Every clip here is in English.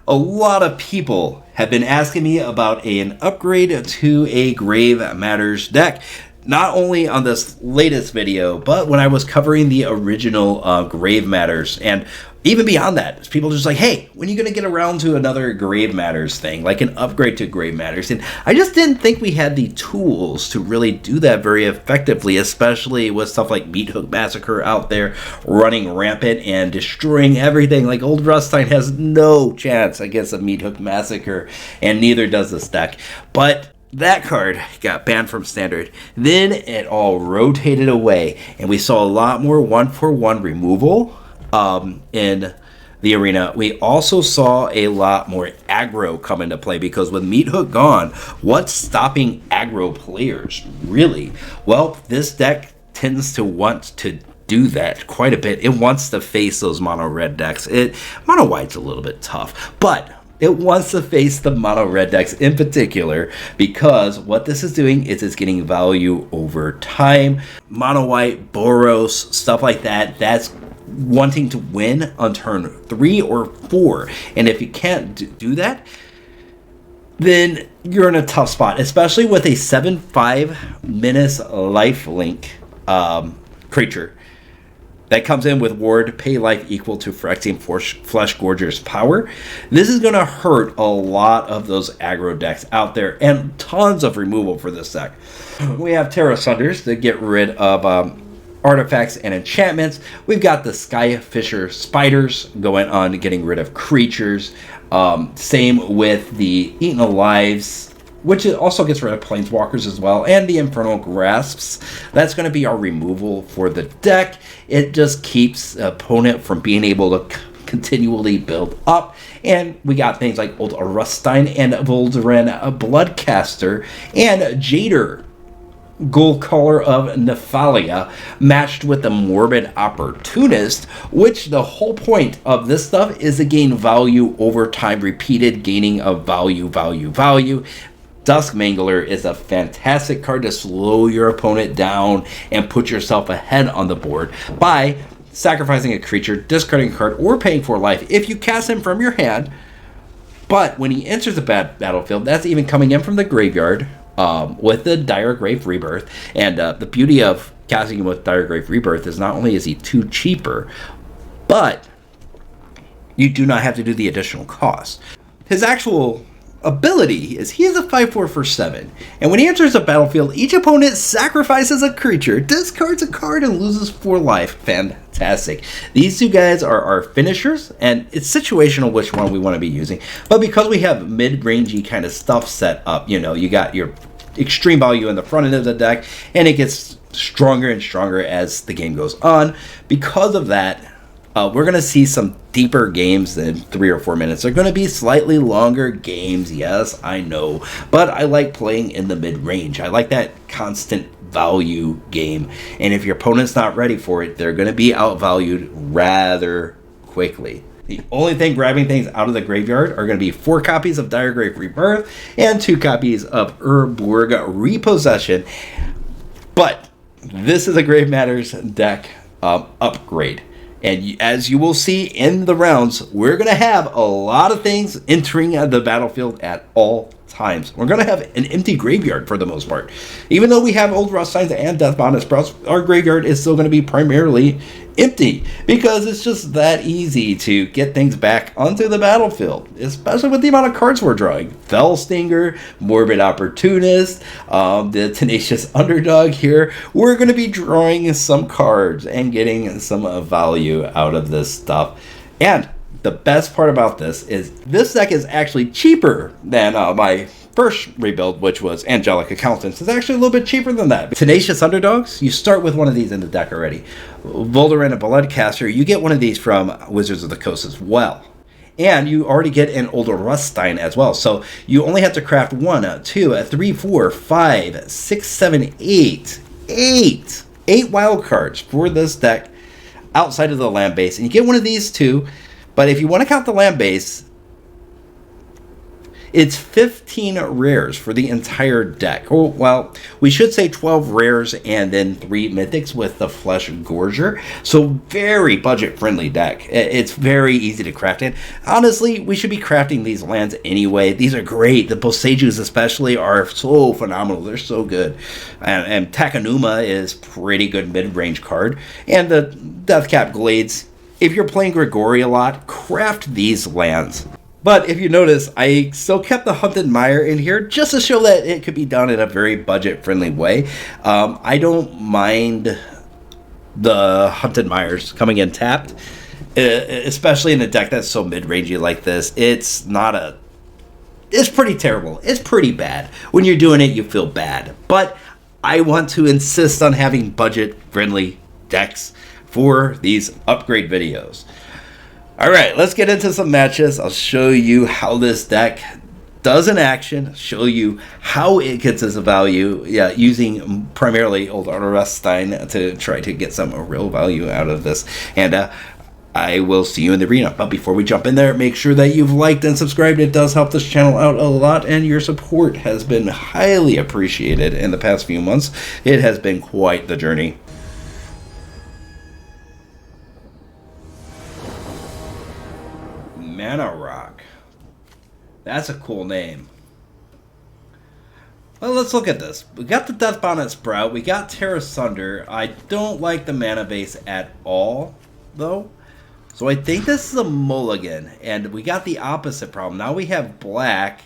A lot of people have been asking me about an upgrade to a Grave Matters deck. Not only on this latest video, but when I was covering the original Grave Matters. And even beyond that, people are just like, hey, when are you going to get around to another Grave Matters thing, like an upgrade to Grave Matters? And I just didn't think we had the tools to really do that very effectively, especially with stuff like Meathook Massacre out there running rampant and destroying everything. Like Old Rutstein has no chance against a Meathook Massacre, and neither does this deck. But that card got banned from Standard. Then it all rotated away, and we saw a lot more 1-for-1 removal in the arena. We also saw a lot more aggro come into play, because with Meathook gone, what's stopping aggro players, really? Well, this deck tends to want to do that quite a bit. It wants to face those mono red decks. Mono white's a little bit tough, but it wants to face the mono red decks in particular, because what this is doing is it's getting value over time. Mono white, Boros, stuff like that, that's wanting to win on turn 3 or 4. And if you can't do that, then you're in a tough spot, especially with a 7/5 Menace lifelink creature that comes in with ward, pay life equal to Phyrexian Fleshgorger's power. This is going to hurt a lot of those aggro decks out there, and tons of removal for this deck. We have Terra Sunders to get rid of artifacts and enchantments. We've got the Skyfisher Spiders going on to getting rid of creatures. Same with the Eaten Alives, which also gets rid of planeswalkers as well, and the Infernal Grasps. That's going to be our removal for the deck. It just keeps the opponent from being able to continually build up. And we got things like Old Rutstein and Vol'daren Bloodcaster and Jadar, Ghoulcaller of Nephalia, matched with the Morbid Opportunist, which the whole point of this stuff is to gain value over time, repeated gaining of value. Dusk Mangler is a fantastic card to slow your opponent down and put yourself ahead on the board by sacrificing a creature, discarding a card, or paying for life if you cast him from your hand. But when he enters the battlefield, that's even coming in from the graveyard with the Diregraf Rebirth. And the beauty of casting him with Diregraf Rebirth is not only is he 2 cheaper, but you do not have to do the additional cost. His actual ability is he is a 5/4 for 7, and when he enters the battlefield, each opponent sacrifices a creature, discards a card, and loses 4 life. Fantastic. These two guys are our finishers, and it's situational which one we want to be using. But because we have mid-rangey kind of stuff set up, you know, you got your extreme value in the front end of the deck, and it gets stronger and stronger as the game goes on. Because of that, we're going to see some deeper games than 3 or 4 minutes. They're going to be slightly longer games, yes, I know. But I like playing in the mid-range. I like that constant value game. And if your opponent's not ready for it, they're going to be outvalued rather quickly. The only thing grabbing things out of the graveyard are going to be 4 copies of Diregraf Rebirth and 2 copies of Urborg Repossession. But this is a Grave Matters deck upgrade. And as you will see in the rounds, we're going to have a lot of things entering the battlefield at all times. We're going to have an empty graveyard for the most part. Even though we have Old Rutstein and Deathbond Sprouts, our graveyard is still going to be primarily empty, because it's just that easy to get things back onto the battlefield, especially with the amount of cards we're drawing. Fellstinger, Morbid Opportunist, the Tenacious Underdog here. We're going to be drawing some cards and getting some value out of this stuff. And the best part about this is this deck is actually cheaper than my first rebuild, which was Angelic Accountants. It's actually a little bit cheaper than that. Tenacious Underdogs, you start with one of these in the deck already. Vol'daren and Bloodcaster, you get one of these from Wizards of the Coast as well. And you already get an Old Rutstein as well. So you only have to craft 1, 2, 3, 4, 5, 6, 7, 8. 8 wild cards for this deck outside of the land base. And you get one of these too. But if you want to count the land base, It's 15 rares for the entire deck. Oh, well, we should say 12 rares and then 3 mythics with the Fleshgorger. So very budget-friendly deck. It's very easy to craft in. Honestly, we should be crafting these lands anyway. These are great. The Boseijus especially are so phenomenal. They're so good. And Takenuma is pretty good mid-range card. And the Deathcap Glades, if you're playing Grigori a lot, craft these lands. But if you notice, I still kept the Hunted Mire in here just to show that it could be done in a very budget-friendly way. I don't mind the Hunted Mires coming in tapped, especially in a deck that's so mid-rangey like this. It's pretty terrible. It's pretty bad. When you're doing it, you feel bad. But I want to insist on having budget-friendly decks for these upgrade videos. Alright, let's get into some matches. I'll show you how this deck does in action, show you how it gets its value, using primarily Old Rutstein to try to get some real value out of this. And I will see you in the arena. But before we jump in there, make sure that you've liked and subscribed. It does help this channel out a lot, and your support has been highly appreciated in the past few months. It has been quite the journey. Mana Rock. That's a cool name. Well, let's look at this. We got the Death Bonnet Sprout. We got Terra Sunder. I don't like the mana base at all, though. So I think this is a mulligan. And we got the opposite problem. Now we have black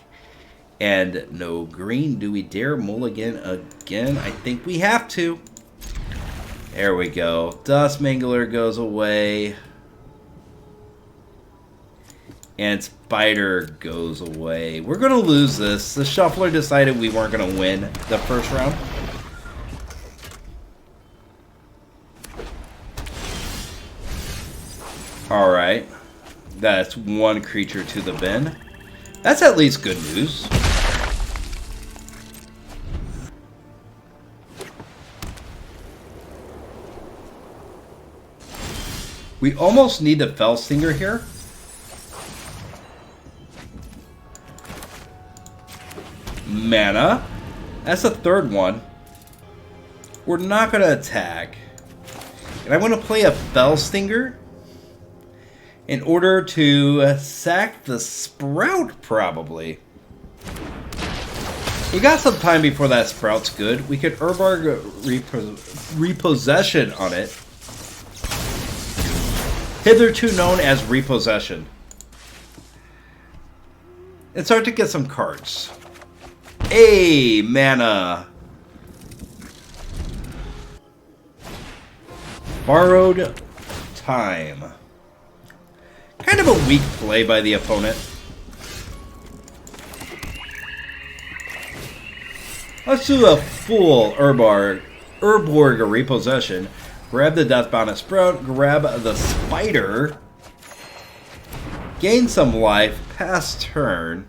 and no green. Do we dare mulligan again? I think we have to. There we go. Dust Mangler goes away. And Spider goes away. We're going to lose this. The Shuffler decided we weren't going to win the first round. Alright. That's one creature to the bin. That's at least good news. We almost need the Felstinger here. Mana. That's the third one. We're not going to attack. And I want to play a Felstinger in order to sack the Sprout, probably. We got some time before that Sprout's good. We could Urbarg Repossession on it. Hitherto known as Repossession. And start to get some cards. Hey, mana. Borrowed Time. Kind of a weak play by the opponent. Let's do a full Urborg Repossession. Grab the Death Bonnet Sprout. Grab the Spider. Gain some life. Pass turn.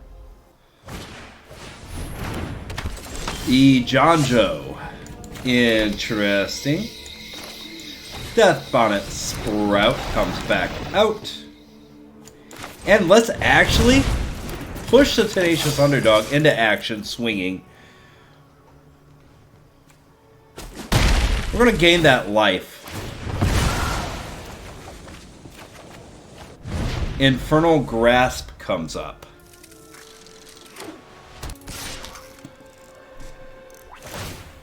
Ejonjo. Interesting. Death Bonnet Sprout comes back out. And let's actually push the Tenacious Underdog into action, swinging. We're going to gain that life. Infernal Grasp comes up.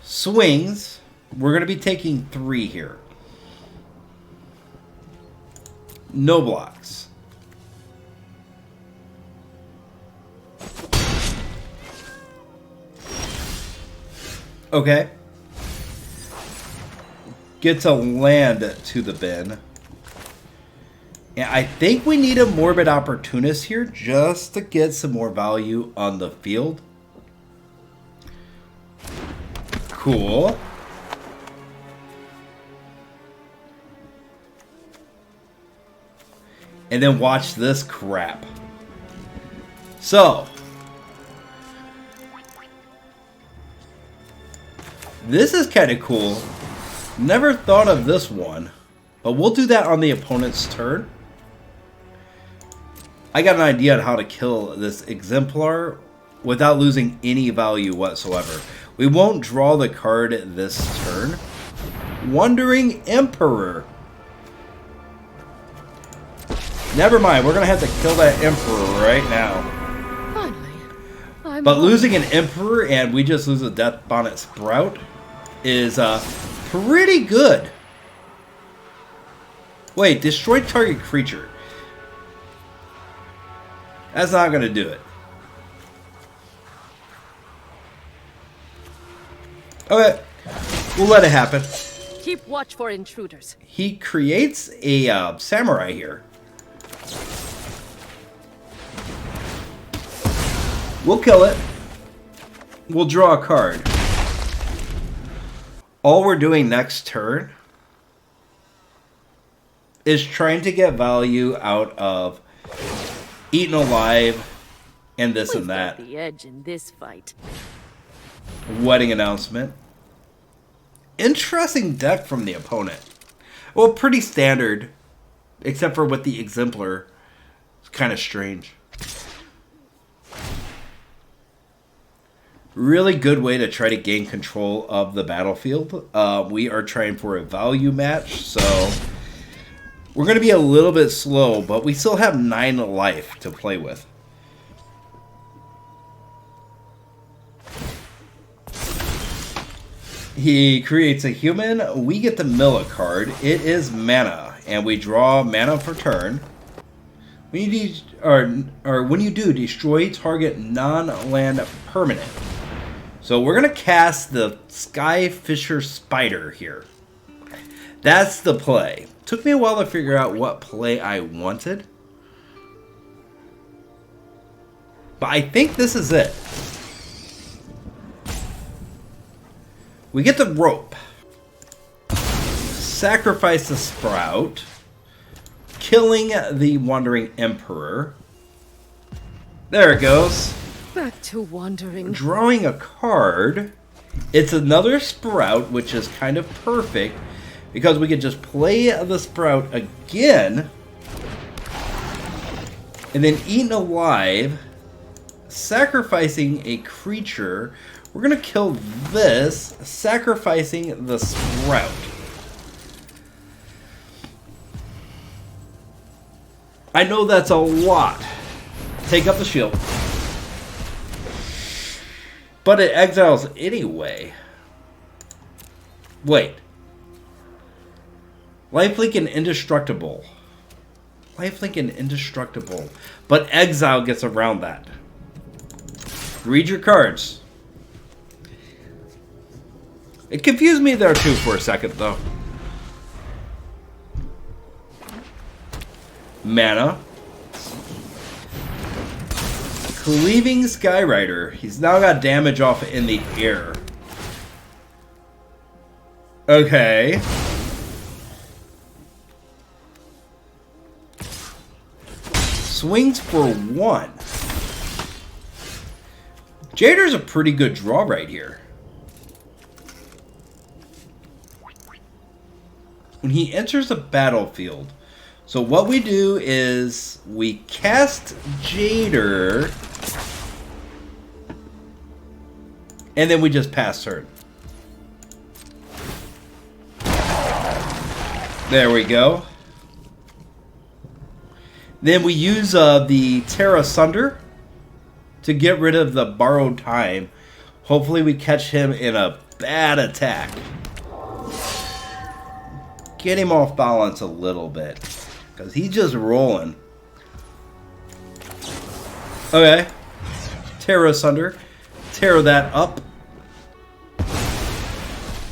Swings. We're going to be taking 3 here. No blocks. Okay. Gets a land to the bin. And I think we need a Morbid Opportunist here just to get some more value on the field. Cool. And then watch this crap. So. This is kind of cool. Never thought of this one. But we'll do that on the opponent's turn. I got an idea on how to kill this Exemplar without losing any value whatsoever. We won't draw the card this turn. Wandering Emperor. Never mind, we're going to have to kill that Emperor right now. Finally, But losing an Emperor and we just lose a Death Bonnet Sprout is pretty good. Wait, destroy target creature. That's not going to do it. Okay, we'll let it happen. Keep watch for intruders. He creates a samurai here. We'll kill it. We'll draw a card. All we're doing next turn is trying to get value out of Eaten Alive and this and that. Got the edge in this fight. Wedding announcement. Interesting deck from the opponent. Well, pretty standard, except for with the Exemplar. It's kind of strange. Really good way to try to gain control of the battlefield. We are trying for a value match, so we're going to be a little bit slow, but we still have 9 life to play with. He creates a human. We get to mill a card. It is mana, and we draw mana for turn. When you do, destroy target non-land permanent. So we're gonna cast the Skyfisher Spider here. That's the play. Took me a while to figure out what play I wanted, but I think this is it. We get the rope. Sacrifice the Sprout. Killing the Wandering Emperor. There it goes. Back to wandering. Drawing a card. It's another Sprout, which is kind of perfect because we could just play the Sprout again and then Eaten Alive, sacrificing a creature. We're going to kill this, sacrificing the Sprout. I know that's a lot. Take up the shield. But it exiles anyway. Wait. Lifelink and Indestructible. Lifelink and Indestructible. But exile gets around that. Read your cards. It confused me there too for a second though. Mana. Cleaving Skyrider. He's now got damage off in the air. Okay. Swings for 1. Jadar's a pretty good draw right here. When he enters the battlefield, so what we do is we cast Jadar, and then we just pass turn. There we go. Then we use the Terra Sunder to get rid of the borrowed time. Hopefully we catch him in a bad attack. Get him off balance a little bit, because he's just rolling. Okay. Terra Sunder. Tear that up.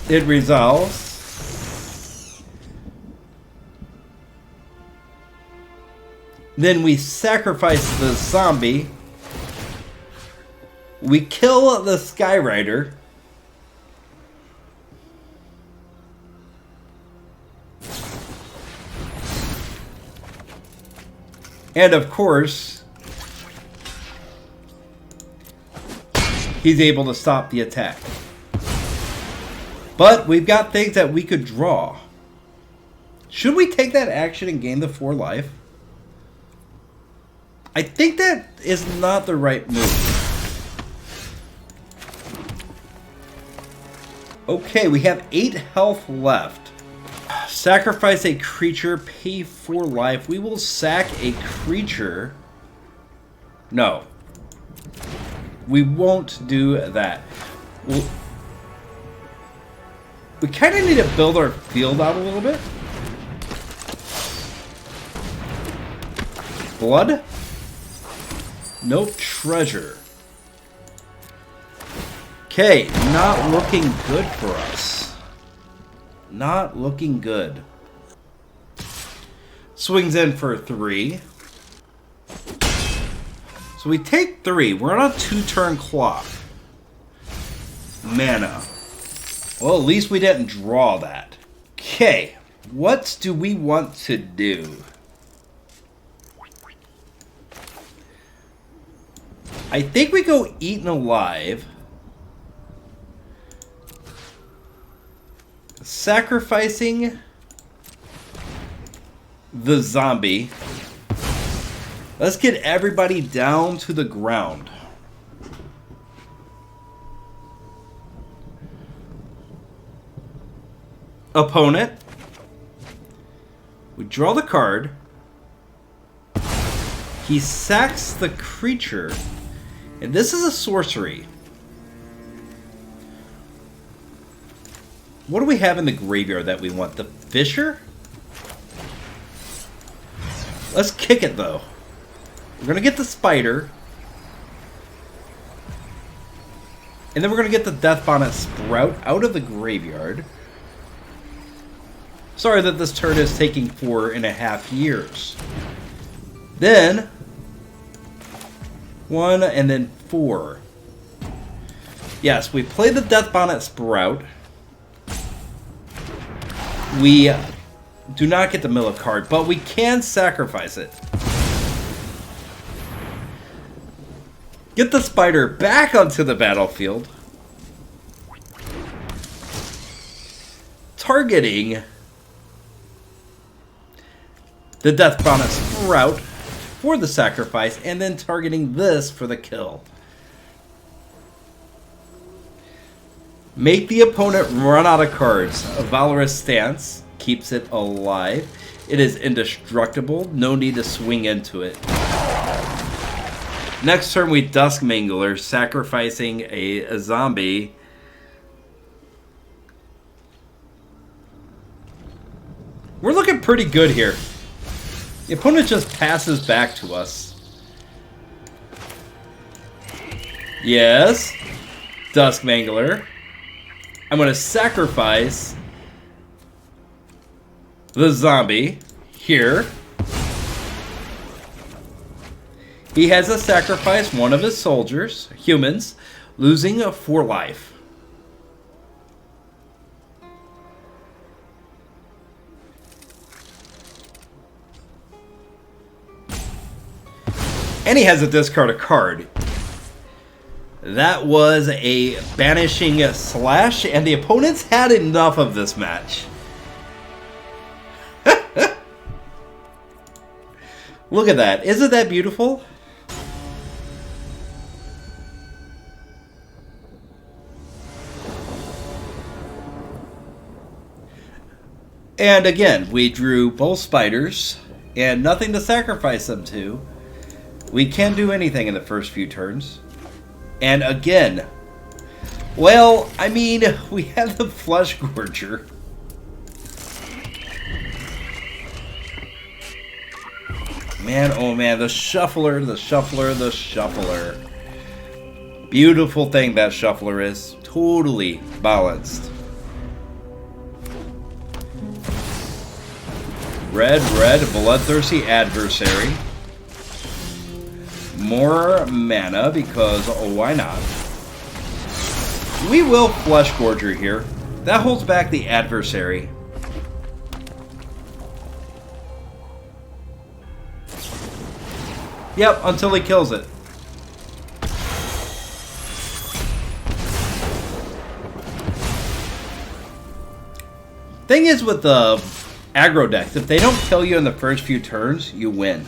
It resolves. Then we sacrifice the zombie. We kill the Skyrider. And of course, he's able to stop the attack. But we've got things that we could draw. Should we take that action and gain the 4 life? I think that is not the right move. Okay, we have 8 health left. Sacrifice a creature, pay 4 life. We will sack a creature. No. We won't do that. We kind of need to build our field out a little bit. Blood? Nope, treasure. Okay, not looking good for us. Not looking good. Swings in for 3. So we take 3. We're on a 2-turn clock. Mana. Well, at least we didn't draw that. Okay, what do we want to do? I think we go Eaten Alive. Sacrificing the zombie. Let's get everybody down to the ground. Opponent. We draw the card. He sacks the creature. And this is a sorcery. What do we have in the graveyard that we want? The Fisher? Let's kick it, though. We're going to get the Spider. And then we're going to get the Deathbonnet Sprout out of the graveyard. Sorry that this turn is taking 4.5 years. Then 1 and then 4. Yes, we play the Deathbonnet Sprout. We do not get the mill a card, but we can sacrifice it. Get the Spider back onto the battlefield. Targeting the Deathbonnet Sprout for the sacrifice, and then targeting this for the kill. Make the opponent run out of cards. A Valorous Stance keeps it alive. It is indestructible. No need to swing into it. Next turn we Dusk Mangler, sacrificing a zombie. We're looking pretty good here. The opponent just passes back to us. Yes. Dusk Mangler. I'm going to sacrifice the zombie here. He has to sacrifice one of his soldiers, humans, losing 4 life. And he has to discard a card. That was a Banishing Slash, and the opponents had enough of this match. Look at that. Isn't that beautiful? And again, we drew both spiders, and nothing to sacrifice them to. We can't do anything in the first few turns. And again, well, I mean, we have the Fleshgorger. Man, oh man, the Shuffler, the Shuffler, the Shuffler. Beautiful thing that Shuffler is. Totally balanced. Red, red, bloodthirsty adversary. More mana, because why not? We will Fleshgorger here. That holds back the adversary. Yep, until he kills it. Thing is with the aggro decks, if they don't kill you in the first few turns, you win.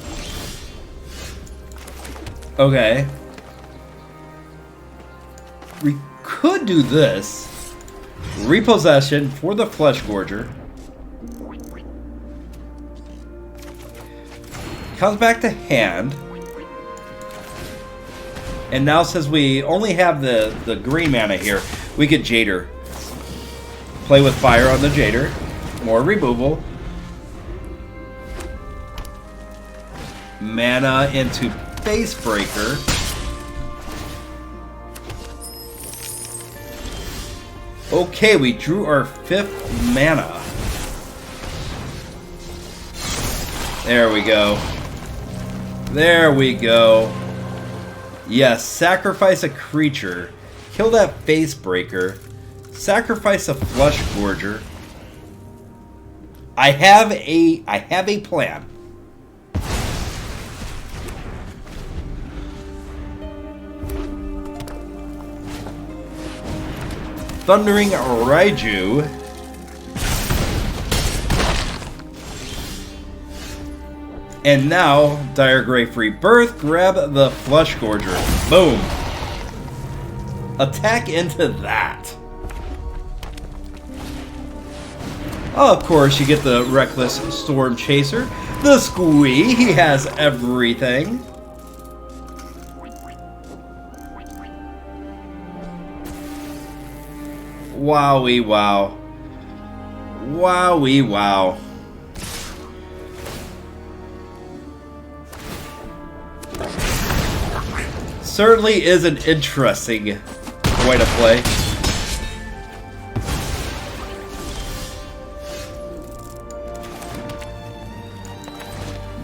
Okay. We could do this. Repossession for the Fleshgorger. Comes back to hand. And now since we only have the green mana here, we get Jadar. Play with fire on the Jadar. More removal. Mana into Facebreaker. Okay, we drew our 5th mana. There we go. There we go. Yes, sacrifice a creature. Kill that Facebreaker. Sacrifice a Fleshgorger. I have a plan. Thundering Raiju. And now, Diregraf Rebirth, grab the Fleshgorger. Boom. Attack into that. Oh, of course, you get the Reckless Storm Chaser. The Squee, he has everything. Wowie wow. Wowie wow. Certainly is an interesting way to play.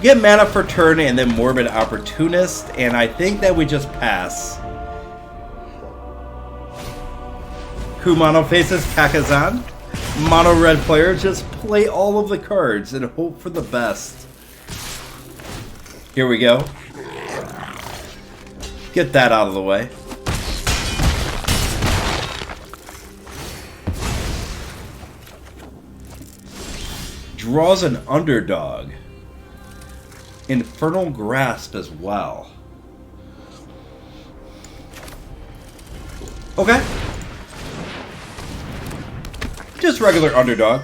Get mana for turn and then Morbid Opportunist, and I think that we just pass. Who mono faces Kakazan? Mono red player, just play all of the cards and hope for the best. Here we go. Get that out of the way. Draws an Underdog. Infernal Grasp as well. Okay. Just regular Underdog.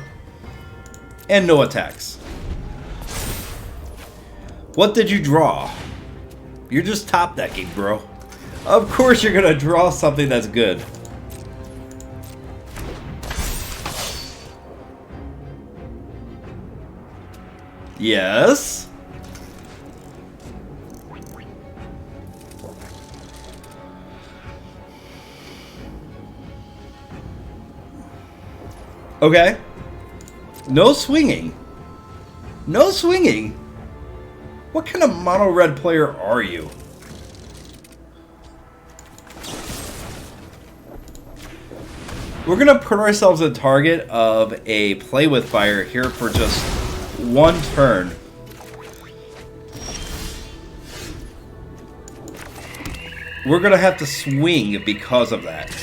And no attacks. What did you draw? You're just top decking, bro. Of course you're gonna draw something that's good. Yes. Okay. No swinging. No swinging. What kind of mono red player are you? We're gonna put ourselves in target of a play with fire here for just one turn. We're gonna have to swing because of that.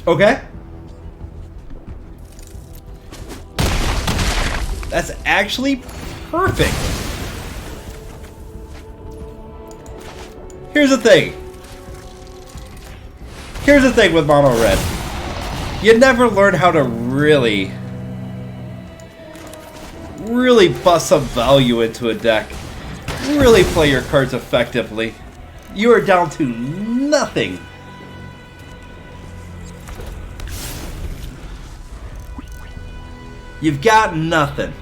Okay. That's actually perfect. Here's the thing. Here's the thing with mono red. You never learn how to really bust some value into a deck. Really play your cards effectively. You are down to nothing. You've got nothing.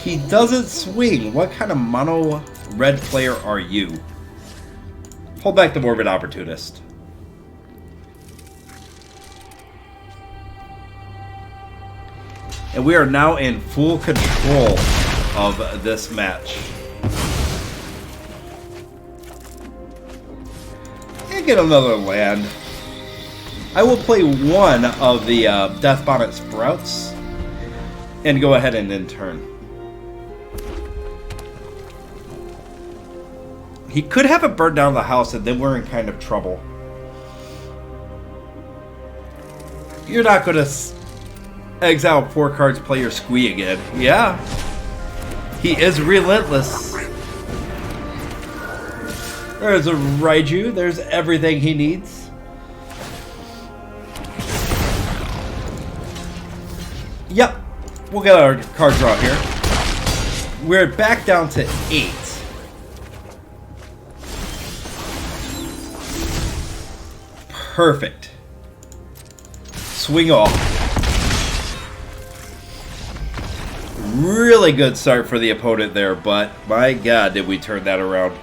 He doesn't swing. What kind of mono red player are you? Hold back the Morbid Opportunist. And we are now in full control of this match. And get another land. I will play one of the Death Bonnet Sprouts and go ahead and end turn. He could have it burn down the house and then we're in kind of trouble. You're not gonna... Exile 4 cards, play your squee again. Yeah. He is relentless. There's a Raiju. There's everything he needs. Yep. We'll get our card draw here. We're back down to 8. Perfect. Swing off. Really good start for the opponent there, but my god, did we turn that around.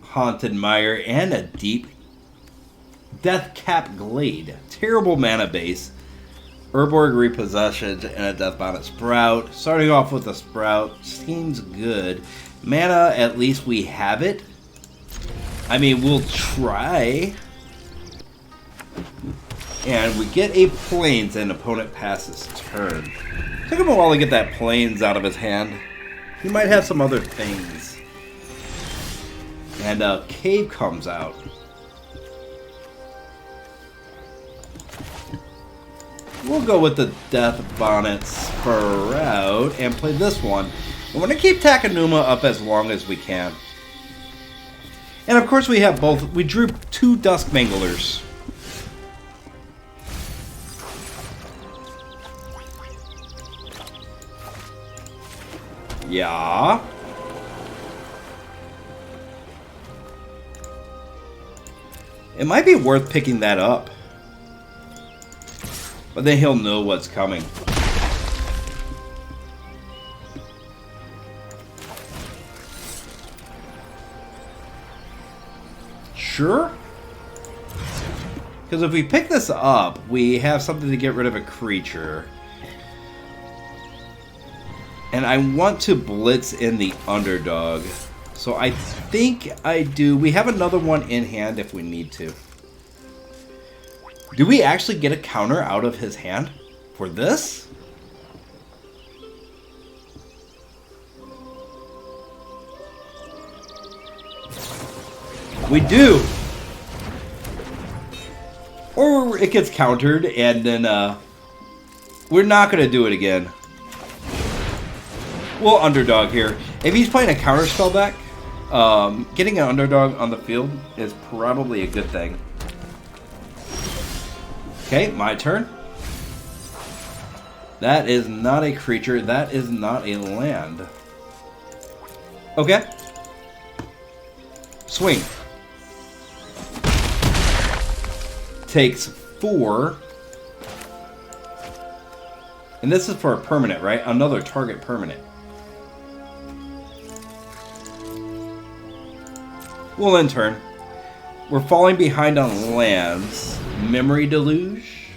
Haunted Mire and a deep Deathcap Glade. Terrible mana base. Urborg Repossession and a Death Bonnet Sprout. Starting off with a Sprout seems good. Mana, at least we have it. I mean, we'll try. And we get a Plains and opponent passes turn. Took him a while to get that Plains out of his hand. He might have some other things. And a Cave comes out. We'll go with the Death Bonnet Sprout and play this one. We're going to keep Takenuma up as long as we can. And of course we have both. We drew 2 Duskmanglers. Yeah. It might be worth picking that up. But then he'll know what's coming. Sure? Because if we pick this up, we have something to get rid of a creature. And I want to blitz in the underdog. So I think I do. We have another one in hand if we need to. Do we actually get a counter out of his hand for this? We do. Or it gets countered and then we're not going to do it again. We'll underdog here. If he's playing a counter spell deck, getting an underdog on the field is probably a good thing. Okay, my turn. That is not a creature. That is not a land. Okay. Swing. Takes 4. And this is for a permanent, right? Another target permanent. We'll end turn. We're falling behind on lands. Memory Deluge.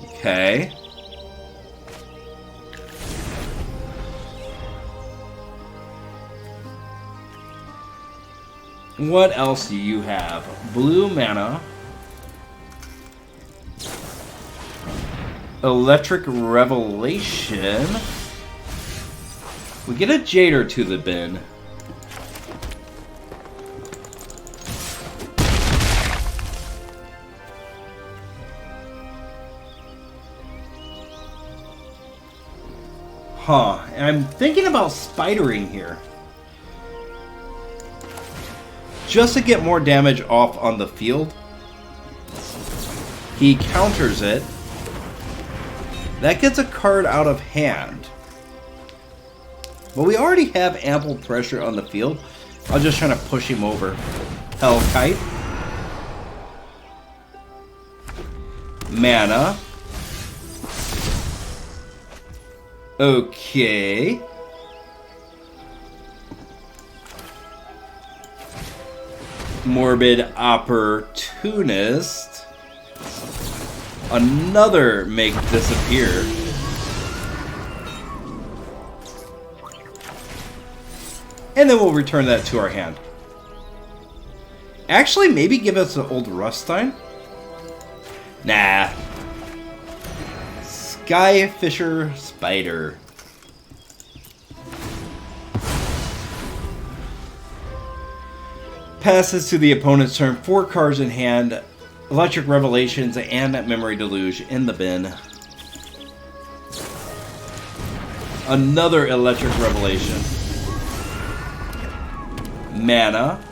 Okay. What else do you have? Blue mana. Electric Revelation. We get a Jadar to the bin. Huh, and I'm thinking about spidering here. Just to get more damage off on the field. He counters it. That gets a card out of hand. But we already have ample pressure on the field. I'm just trying to push him over. Hellkite. Mana. Okay. Morbid Opportunist. Another make disappear. And then we'll return that to our hand. Actually, maybe give us an Old Rutstein? Nah. Skyfisher Spider. Passes to the opponent's turn. 4 cards in hand. Electric Revelations and Memory Deluge in the bin. Another Electric Revelation. Mana.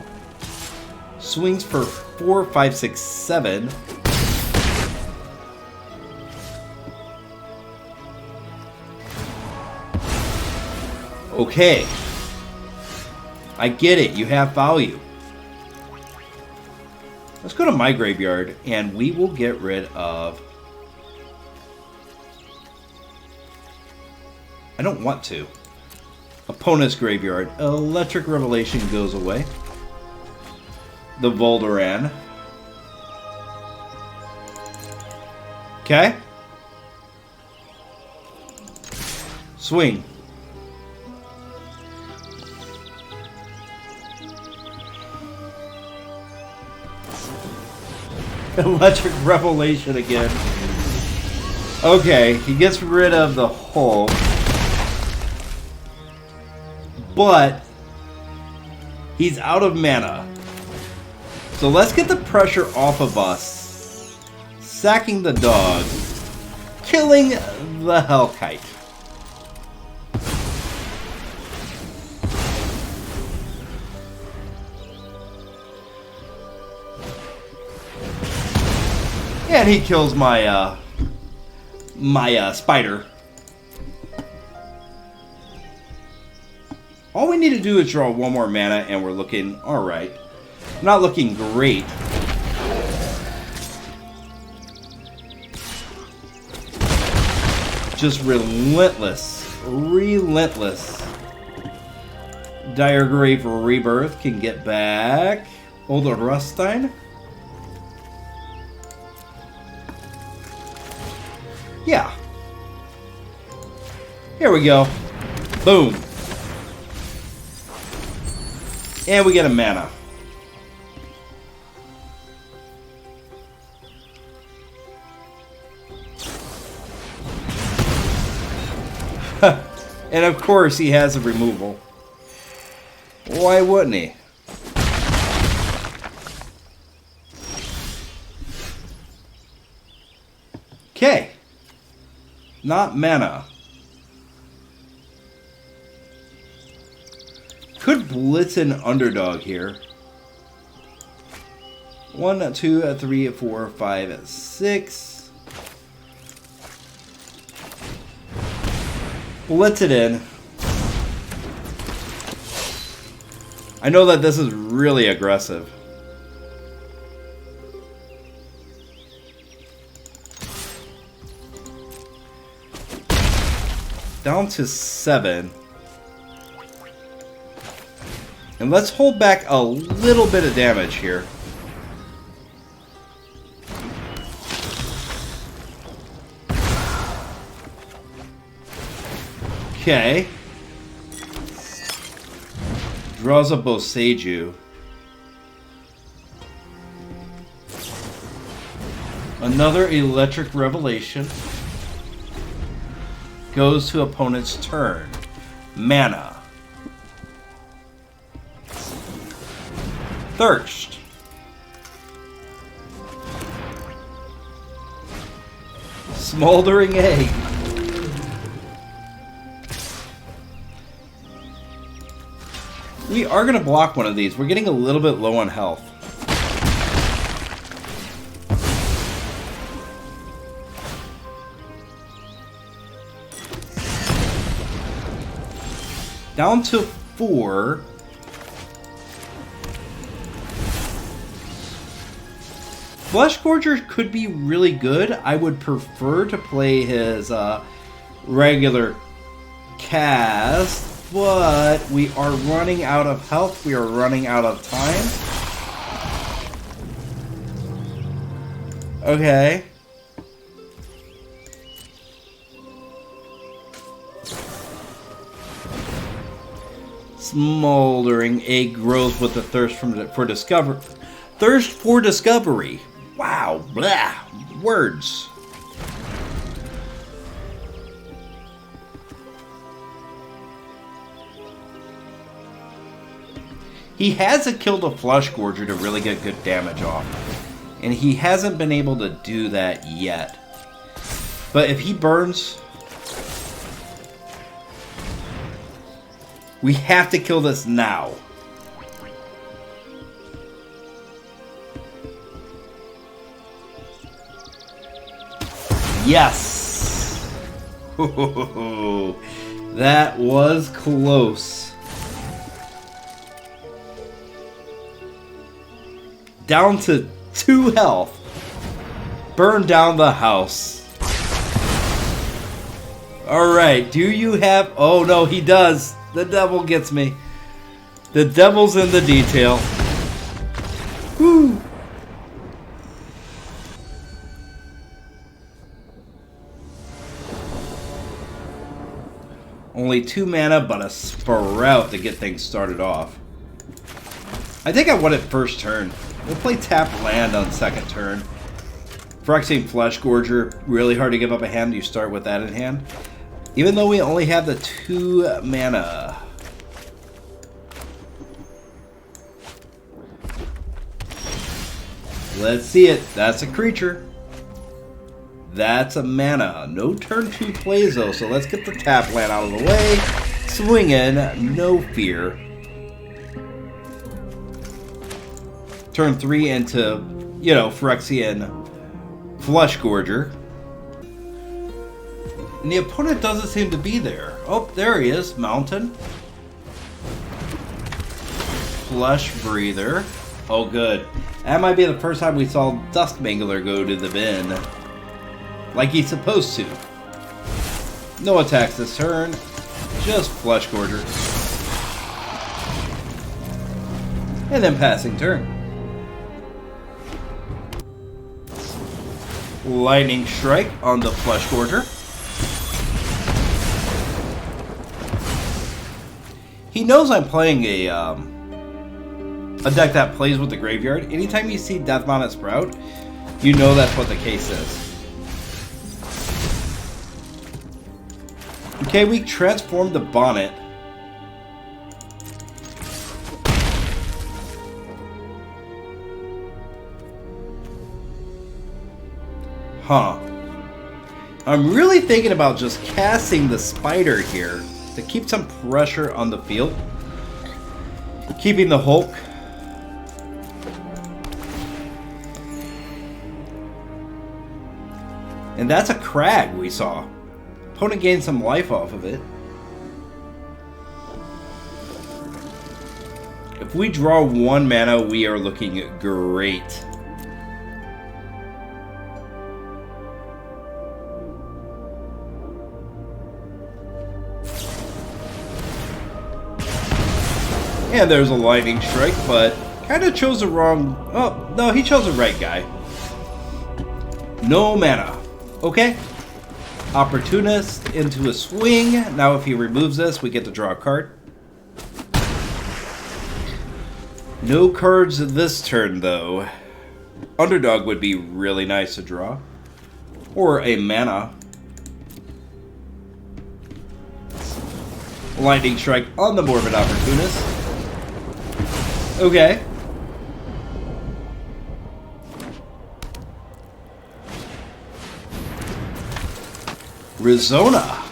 Swings for 4, 5, 6, 7. Okay. I get it. You have value. Let's go to my graveyard and we will get rid of... I don't want to. Opponent's graveyard. Electric Revelation goes away. The Voldoran. Okay. Swing. Electric Revelation again. Okay, he gets rid of the Hulk. But he's out of mana. So let's get the pressure off of us. Sacking the dog. Killing the Hellkite. And he kills my spider. All we need to do is draw 1 more mana and we're looking alright. Not looking great. Just relentless. Relentless. Diregraf Rebirth can get back. Old Rutstein. Yeah. Here we go. Boom. And we get a mana. And of course he has a removal. Why wouldn't he? Okay. Not mana. Could blitz an underdog here. 1, 2, 3, 4, 5, 6. Blitz it in. I know that this is really aggressive. Down to 7. And let's hold back a little bit of damage here. Okay. Draws a Boseiju. Another Electric Revelation. Goes to opponent's turn. Mana. Thirst. Smoldering Egg. We are going to block one of these. We're getting a little bit low on health. Down to 4. Fleshgorger could be really good. I would prefer to play his regular cast. But we are running out of health. We are running out of time. Okay. Smoldering Egg grows with the thirst for discovery. Thirst for discovery. Wow. Blah. Words. He hasn't killed a Fleshgorger to really get good damage off. And he hasn't been able to do that yet. But if he burns... we have to kill this now. Yes! That was close. Down to 2 health. Burn down the house. Alright, do you have... oh no, he does. The devil gets me. The devil's in the detail. Woo! Only 2 mana, but a Sprout to get things started off. I think I won it first turn. We'll play tap land on second turn. Phyrexian Fleshgorger, really hard to give up a hand. You start with that in hand. Even though we only have the 2 mana. Let's see it. That's a creature. That's a mana. No turn 2 plays though, so let's get the tap land out of the way. Swing in, no fear. Turn 3 into, you know, Phyrexian Fleshgorger. And the opponent doesn't seem to be there. Oh, there he is. Mountain. Flesh Breather. Oh, good. That might be the first time we saw Duskmangler go to the bin. Like he's supposed to. No attacks this turn. Just Fleshgorger. And then passing turn. Lightning Strike on the Fleshgorger. He knows I'm playing a deck that plays with the graveyard. Anytime you see Death Bonnet Sprout, you know that's what the case is. Okay, we transformed the Bonnet. Huh. I'm really thinking about just casting the Spider here to keep some pressure on the field. Keeping the Hulk. And that's a Crag we saw. Opponent gained some life off of it. If we draw 1 mana, we are looking great. And there's a Lightning Strike, but kind of chose the wrong... oh, no, he chose the right guy. No mana. Okay. Opportunist into a swing. Now if he removes this, we get to draw a card. No cards this turn, though. Underdog would be really nice to draw. Or a mana. Lightning Strike on the Morbid Opportunist. Okay. Rizona.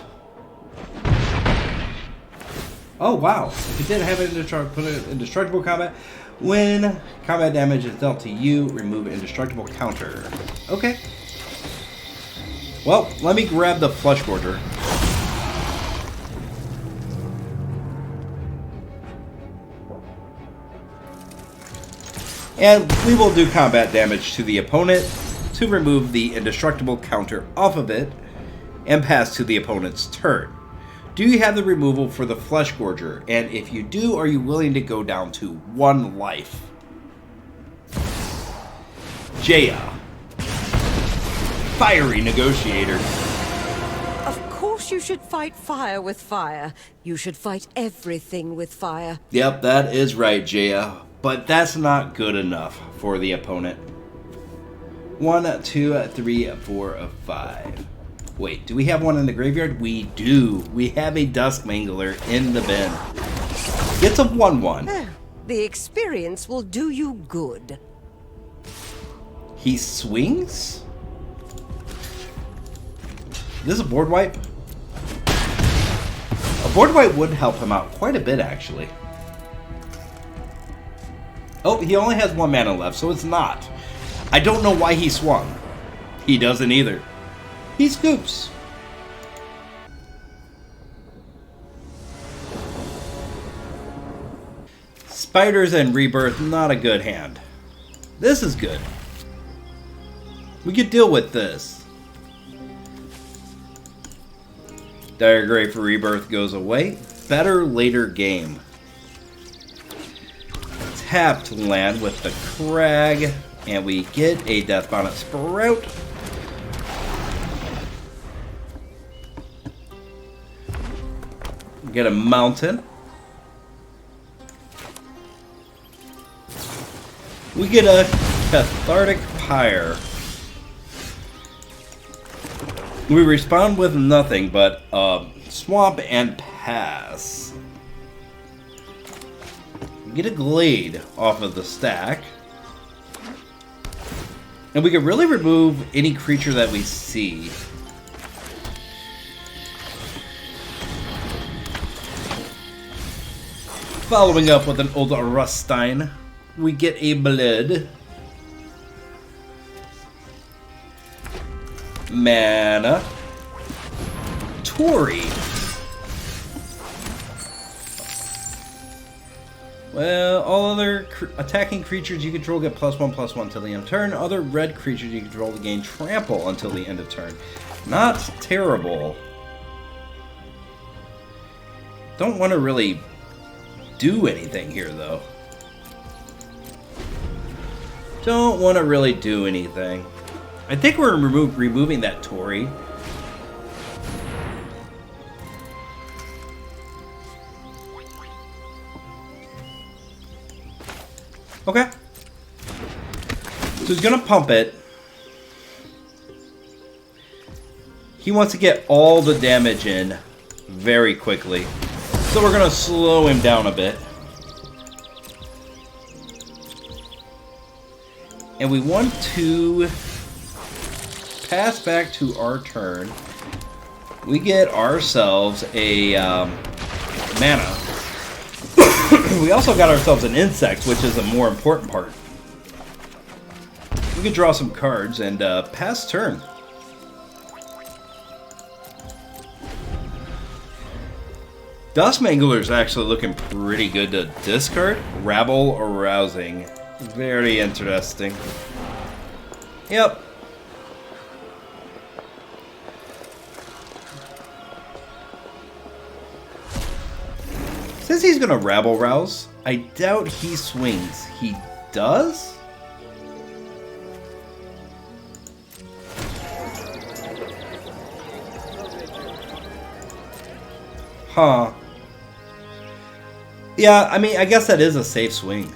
Oh wow. If you didn't have it put it in indestructible combat. When combat damage is dealt to you, remove indestructible counter. Okay. Well, let me grab the Fleshgorger. And we will do combat damage to the opponent to remove the indestructible counter off of it and pass to the opponent's turn. Do you have the removal for the Fleshgorger? And if you do, are you willing to go down to 1 life? Jaya. Fiery Negotiator. Of course you should fight fire with fire. You should fight everything with fire. Yep, that is right, Jaya. But that's not good enough for the opponent. 1, 2, 3, 4, 5. Wait, do we have one in the graveyard? We do. We have a Duskmangler in the bin. It's a 1/1. The experience will do you good. He swings? This is a board wipe? A board wipe would help him out quite a bit, actually. Oh, he only has 1 mana left, so it's not. I don't know why he swung. He doesn't either. He scoops. Spiders and Rebirth, not a good hand. This is good. We could deal with this. Diregraf Rebirth goes away. Better later game. Tapped land with the Crag, and we get a Deathbound Sprout. We get a Mountain. We get a Cathartic Pyre. We respond with nothing but Swamp and pass. We get a Glade off of the stack. And we can really remove any creature that we see. Following up with an Old Rutstein, we get a Blood. Mana. Tori. Well, all other attacking creatures you control get +1/+1 until the end of turn. Other red creatures you control gain trample until the end of turn. Not terrible. Don't want to really do anything here, though. Don't want to really do anything. I think we're removing that Tori. Okay. So he's gonna pump it. He wants to get all the damage in very quickly. So we're gonna slow him down a bit. And we want to pass back to our turn. We get ourselves a mana. We also got ourselves an insect, which is a more important part. We can draw some cards and pass turn. Duskmangler is actually looking pretty good to discard. Rabble Arousing. Very interesting. Yep. Since he's gonna Rabble Rouse, I doubt he swings. He does? Huh. Yeah, I mean, I guess that is a safe swing.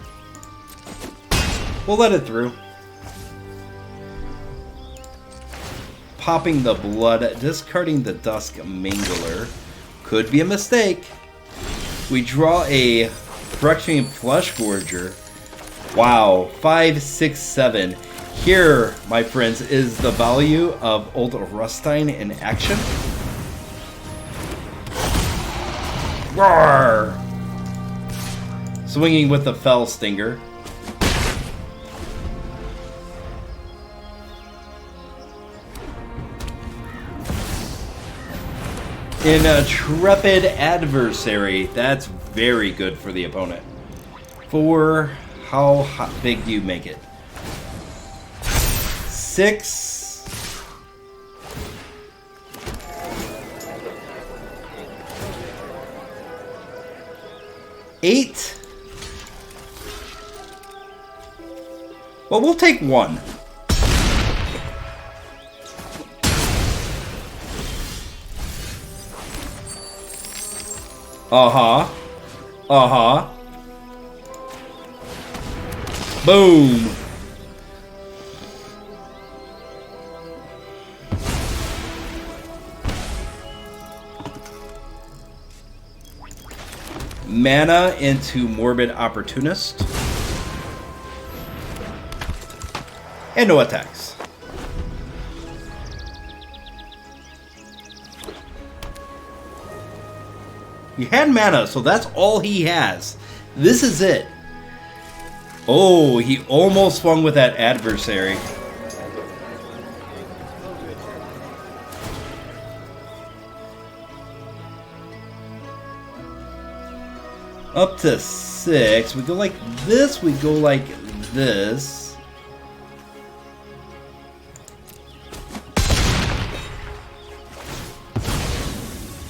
We'll let it through. Popping the blood, discarding the Duskmangler. Could be a mistake. We draw a Phyrexian Fleshgorger. Wow, 5, 6, 7. Here, my friends, is the value of Old Rutstein in action. Roar! Swinging with the Fell Stinger. Intrepid Adversary. That's very good for the opponent. For how big do you make it? 6. Eight. Well, we'll take 1. Uh-huh. Uh-huh. Boom. mana into Morbid Opportunist. And no attacks. He had mana, so that's all he has. This is it. Oh, he almost swung with that adversary. Up to 6. We go like this, we go like this.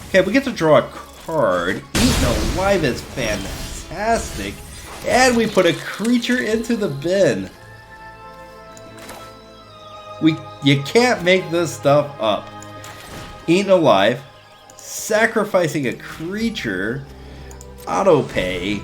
Okay, we get to draw a card. Eaten Alive is fantastic. And we put a creature into the bin. You can't make this stuff up. Eaten Alive, sacrificing a creature, auto pay,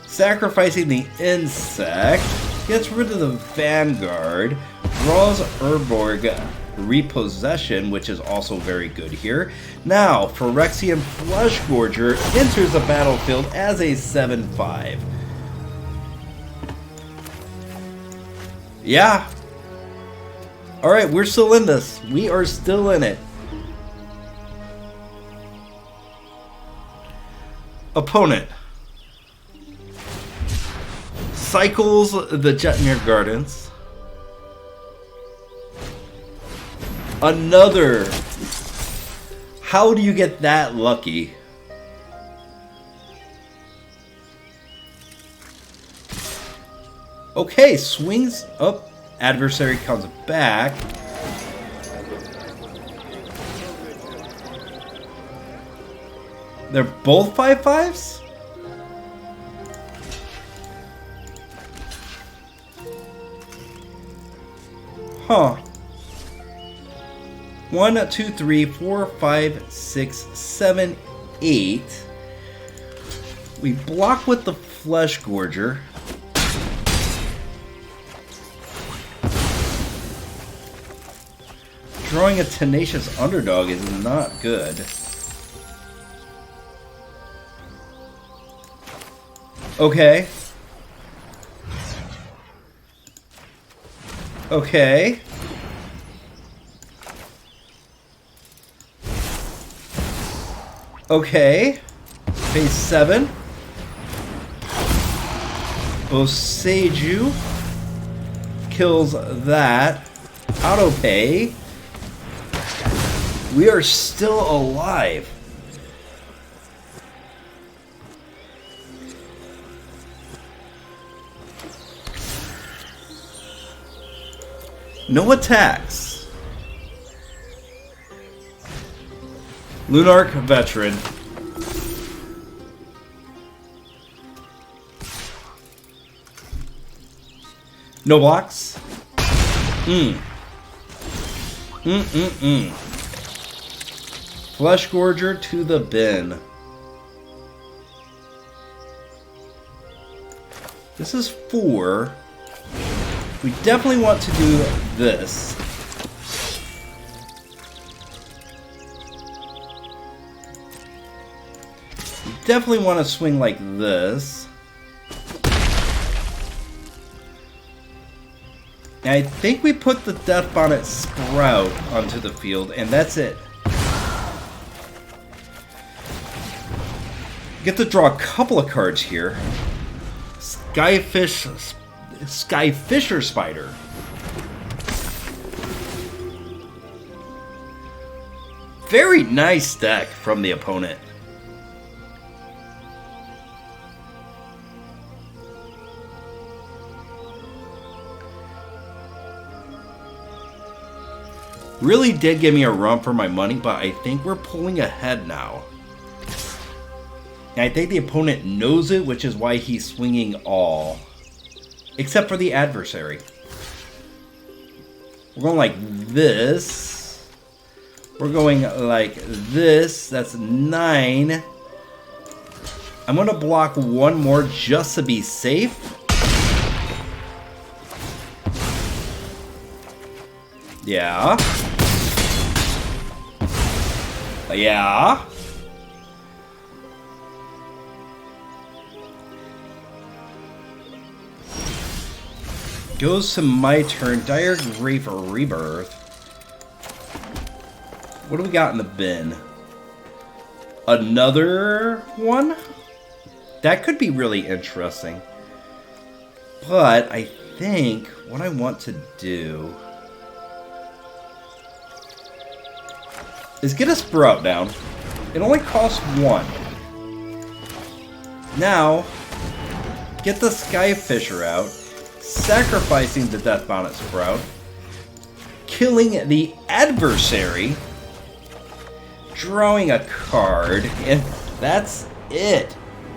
sacrificing the insect, gets rid of the Vanguard, draws Urborg Repossession, which is also very good here. Now, Phyrexian Fleshgorger enters the battlefield as a 7/5. Yeah. Alright, we're still in this. We are still in it. Opponent cycles the Jetmir Gardens. Another. How do you get that lucky? Okay, swings up. Adversary comes back. They're both 5/5s? Huh. 1, 2, 3, 4, 5, 6, 7, 8. We block with the Fleshgorger. Drawing a Tenacious Underdog is not good. Okay. Okay. Okay. Phase 7. Boseiju kills that. Auto pay. We are still alive. No attacks. Lunarch Veteran. No blocks. Fleshgorger to the bin. This is 4. We definitely want to do this. We definitely want to swing like this. And I think we put the Death Bonnet Sprout onto the field, and that's it. Get to draw a couple of cards here. Skyfisher Spider. Very nice deck from the opponent. Really did give me a run for my money, but I think we're pulling ahead now. And I think the opponent knows it, which is why he's swinging all. Except for the adversary. We're going like this. We're going like this. That's 9. I'm going to block one more just to be safe. Yeah. Goes to my turn. Diregraf Rebirth. What do we got in the bin? Another one? That could be really interesting. But I think what I want to do is get a Sprout down. It only costs 1. Now, get the Skyfisher out, sacrificing the Death Bonnet Sprout, killing the adversary, drawing a card, and that's it.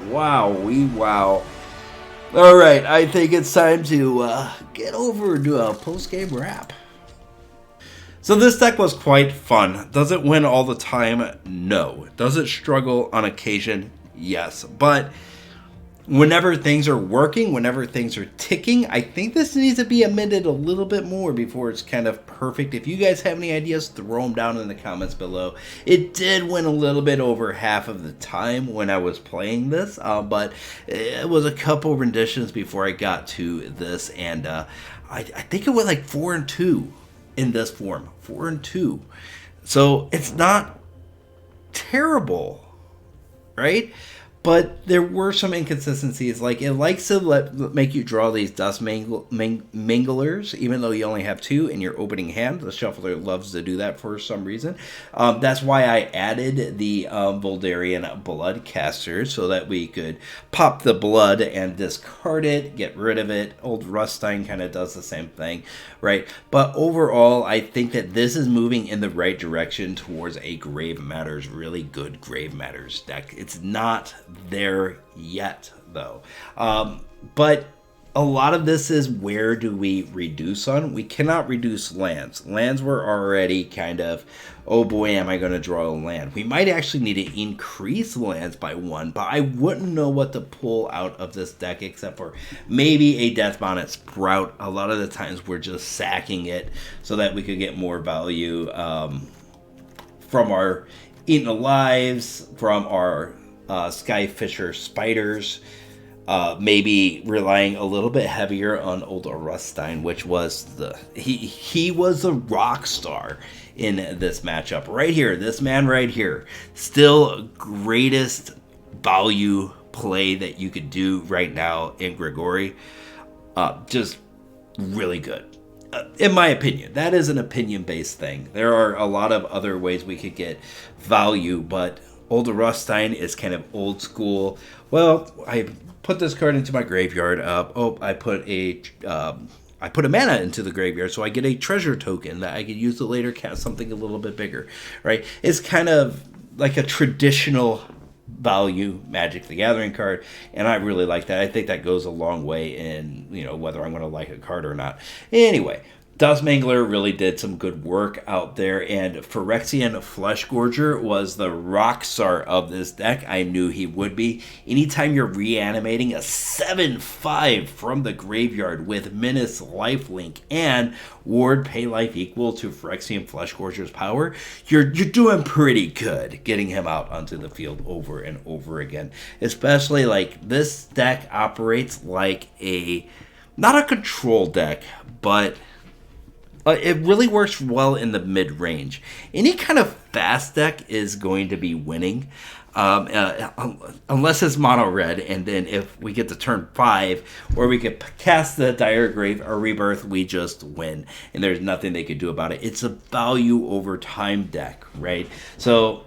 Wow. Alright, I think it's time to get over to a post-game wrap. So this deck was quite fun. Does it win all the time? No. Does it struggle on occasion? Yes. But whenever things are working, whenever things are ticking, I think this needs to be amended a little bit more before it's kind of perfect. If you guys have any ideas, throw them down in the comments below. It did win a little bit over half of the time when I was playing this, but it was a couple renditions before I got to this, and I think it went like 4-2 in this form. 4-2. So it's not terrible, right? But there were some inconsistencies. Like, it likes to make you draw these dust minglers, even though you only have 2 in your opening hand. The shuffler loves to do that for some reason. That's why I added the Voldarian Bloodcaster, so that we could pop the blood and discard it, get rid of it. Old Rutstein kind of does the same thing, right? But overall, I think that this is moving in the right direction towards a Grave Matters, really good Grave Matters deck. It's not there yet, though, but a lot of this is, where do we reduce on? We cannot reduce lands. Lands were already kind of, oh boy, am I going to draw a land. We might actually need to increase lands by 1, but I wouldn't know what to pull out of this deck except for maybe a Death Bonnet Sprout. A lot of the times we're just sacking it so that we could get more value from our Eaten Alives, from our Skyfisher Spiders, maybe relying a little bit heavier on Old Rutstein, which was he was the rock star in this matchup right here. This man right here, still greatest value play that you could do right now in Gregory. Just really good. In my opinion. That is an opinion-based thing. There are a lot of other ways we could get value, but Old Rutstein is kind of old school. Well, I put this card into my graveyard. I put a mana into the graveyard, so I get a treasure token that I could use to later cast something a little bit bigger, right? It's kind of like a traditional value Magic the Gathering card, and I really like that. I think that goes a long way in, whether I'm going to like a card or not. Anyway, Dust Mangler really did some good work out there, and Phyrexian Fleshgorger was the rock star of this deck. I knew he would be. Anytime you're reanimating a 7/5 from the graveyard with Menace Lifelink and Ward Pay Life equal to Phyrexian Fleshgorger's power, you're doing pretty good getting him out onto the field over and over again. Especially, like, this deck operates like not a control deck, but it really works well in the mid-range. Any kind of fast deck is going to be winning, unless it's mono red, and then if we get to turn 5, or we could cast the Diregraf Rebirth, we just win, and there's nothing they could do about it. It's a value over time deck, right? So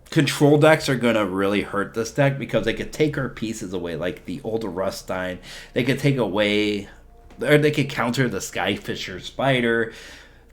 control decks are going to really hurt this deck because they could take our pieces away, like the Old Rutstein. They could take away, or they could counter the Skyfisher Spider.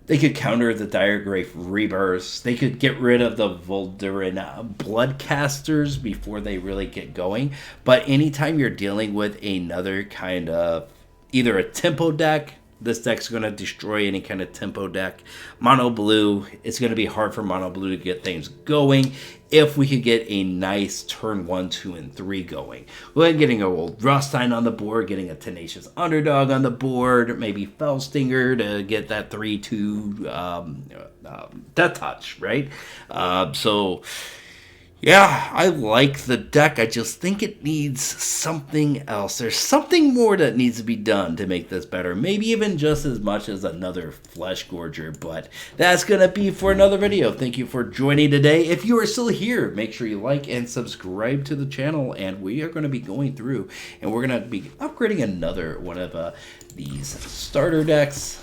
They could counter the Diregraf Rebirth. They could get rid of the Voldarian Bloodcasters before they really get going. But anytime you're dealing with another kind of, either a tempo deck, this deck's going to destroy any kind of tempo deck. Mono blue, it's going to be hard for mono blue to get things going. If we could get a nice turn 1, 2, and 3 going. We're getting a Old Rutstein on the board, getting a Tenacious Underdog on the board, maybe Fellstinger to get that 3/2 Death Touch, right? So Yeah, I like the deck. I just think it needs something else. There's something more that needs to be done to make this better. Maybe even just as much as another Fleshgorger, but that's going to be for another video. Thank you for joining today. If you are still here, make sure you like and subscribe to the channel, and we are going to be going through and we're going to be upgrading another one of these starter decks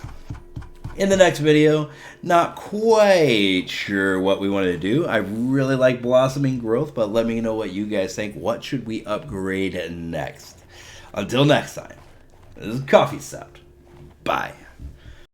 in the next video. Not quite sure what we want to do. I really like Blossoming Growth, but let me know what you guys think. What should we upgrade next? Until next time, this is Coffee Stout. Bye.